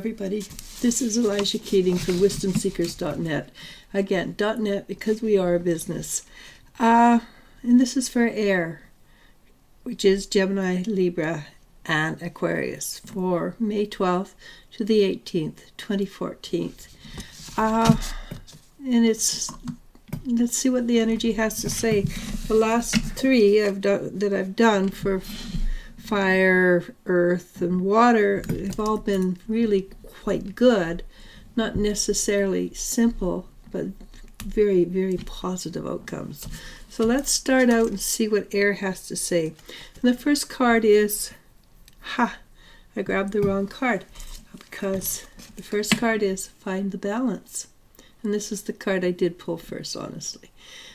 everybody. This is Elijah Keating from wisdomseekers.net. Again, .net because we are a business. And this is for air, which is Gemini, Libra, and Aquarius for May 12th to the 18th, 2014. And let's see what the energy has to say. The last three that I've done for fire, earth, and water have all been really quite good. Not necessarily simple, but very, very positive outcomes. So let's start out and see what air has to say. And the first card is, I grabbed the wrong card because the first card is Find the Balance. And this is the card I did pull first, honestly.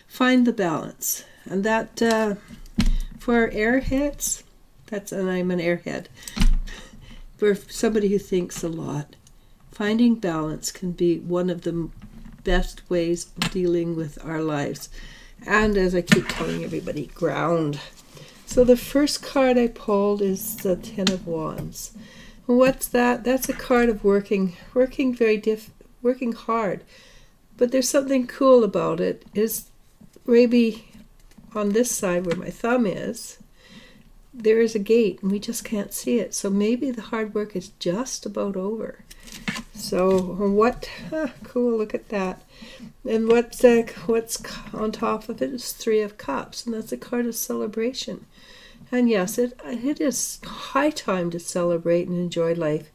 Find the balance. And that, for airheads, and I'm an airhead. For somebody who thinks a lot, finding balance can be one of the best ways of dealing with our lives. And as I keep telling everybody, ground. So the first card I pulled is the Ten of Wands. What's that? That's a card of working hard. But there's something cool about it. Is maybe on this side where my thumb is, there is a gate and we just can't see it. So maybe the hard work is just about over. So what? Cool, look at that. And what's on top of it is Three of Cups, and that's a card of celebration. And yes, it is high time to celebrate and enjoy life.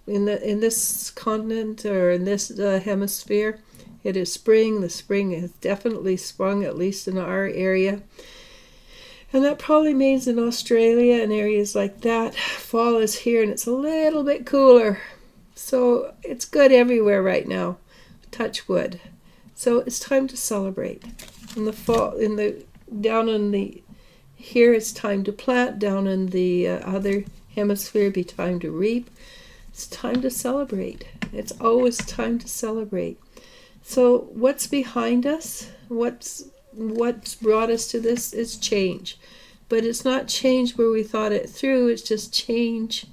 In this continent or in this hemisphere, it is spring. The spring has definitely sprung, at least in our area. And that probably means in Australia and areas like that, fall is here and it's a little bit cooler. So it's good everywhere right now. Touch wood. So it's time to celebrate. In the fall, here it's time to plant. Down in the other hemisphere, it'd be time to reap. It's time to celebrate. It's always time to celebrate. So what's behind us? What's brought us to this is change. But it's not change where we thought it through. It's just change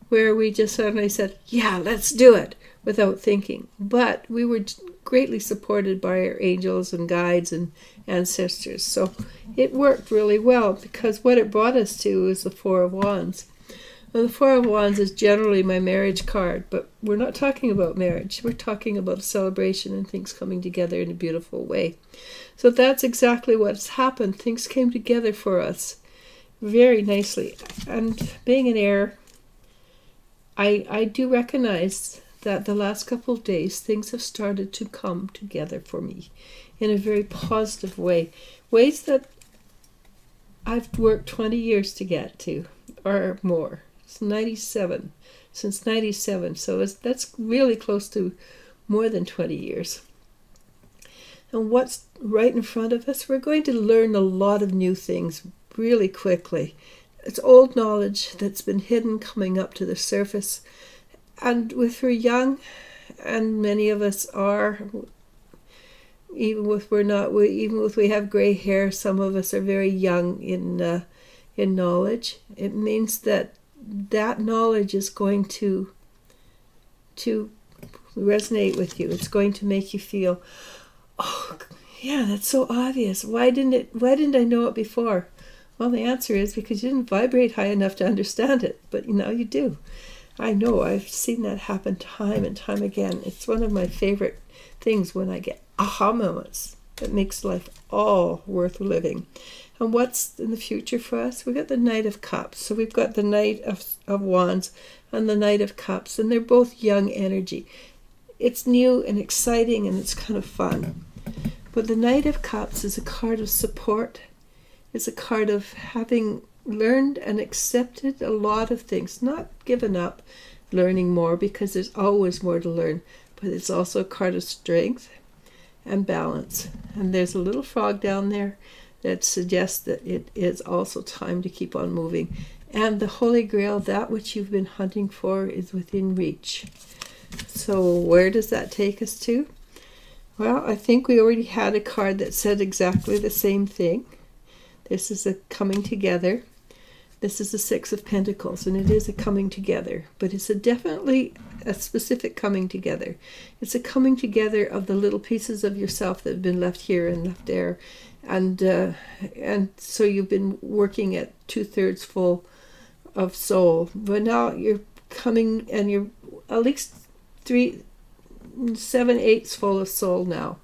where we just suddenly said, yeah, let's do it, without thinking. But we were greatly supported by our angels and guides and ancestors. So it worked really well, because what it brought us to is the Four of Wands. Now, the Four of Wands is generally my marriage card, but we're not talking about marriage. We're talking about a celebration and things coming together in a beautiful way. So that's exactly what's happened. Things came together for us very nicely. And being an air, I do recognize that the last couple of days, things have started to come together for me in a very positive way. Ways that I've worked 20 years to get to, or more. Since 97. So that's really close to more than 20 years. And what's right in front of us? We're going to learn a lot of new things really quickly. It's old knowledge that's been hidden coming up to the surface. And with we're young, and many of us are, even if we have gray hair, some of us are very young in knowledge. It means that knowledge is going to resonate with you. It's going to make you feel, oh, yeah, that's so obvious. Why didn't I know it before? Well, the answer is because you didn't vibrate high enough to understand it, but now you do. I know, I've seen that happen time and time again. It's one of my favorite things when I get aha moments that makes life all worth living. And what's in the future for us? We've got the Knight of Cups. So we've got the Knight of Wands and the Knight of Cups, and they're both young energy. It's new and exciting and it's kind of fun. But the Knight of Cups is a card of support. It's a card of having learned and accepted a lot of things, not given up, learning more, because there's always more to learn. But it's also a card of strength and balance. And there's a little frog down there that suggests that it is also time to keep on moving. And the Holy Grail, that which you've been hunting for, is within reach. So where does that take us to? Well, I think we already had a card that said exactly the same thing. This is a coming together. This is the Six of Pentacles, and it is a coming together, but it's definitely a specific coming together. It's a coming together of the little pieces of yourself that have been left here and left there, and so you've been working at 2/3 full of soul, but now you're coming and you're at least 7/8 full of soul now.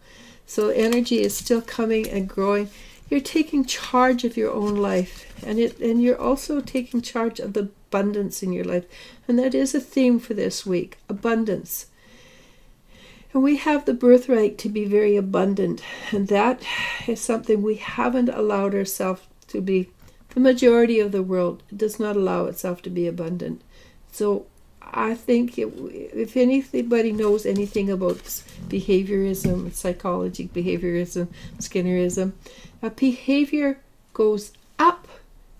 So energy is still coming and growing. You're taking charge of your own life, and you're also taking charge of the abundance in your life. And that is a theme for this week, abundance. And we have the birthright to be very abundant, and that is something we haven't allowed ourselves to be. The majority of the world does not allow itself to be abundant. So I think if anybody knows anything about behaviorism, psychology, behaviorism, Skinnerism, a behavior goes up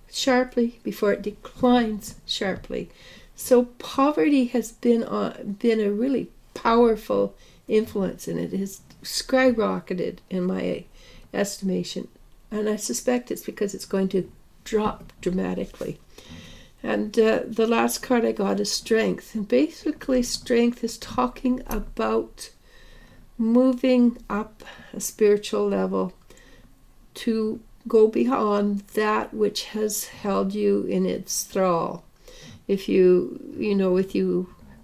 sharply before it declines sharply. So poverty has been a really powerful influence, and it has skyrocketed in my estimation. And I suspect it's because it's going to drop dramatically. And the last card I got is Strength. And basically Strength is talking about moving up a spiritual level to go beyond that which has held you in its thrall. If you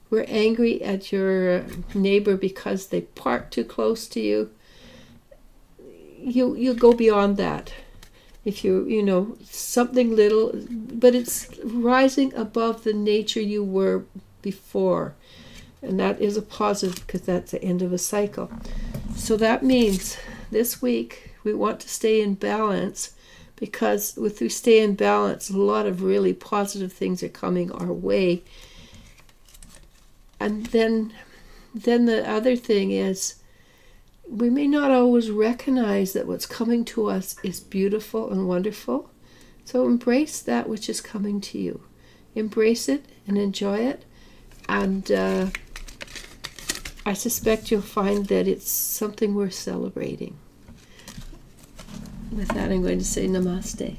were angry at your neighbor because they parked too close to you, you go beyond that. If something little, but it's rising above the nature you were before. And that is a positive, because that's the end of a cycle. So that means this week we want to stay in balance, because if we stay in balance, a lot of really positive things are coming our way. And then the other thing is, we may not always recognize that what's coming to us is beautiful and wonderful. So embrace that which is coming to you. Embrace it and enjoy it. And I suspect you'll find that it's something worth celebrating. With that, I'm going to say namaste.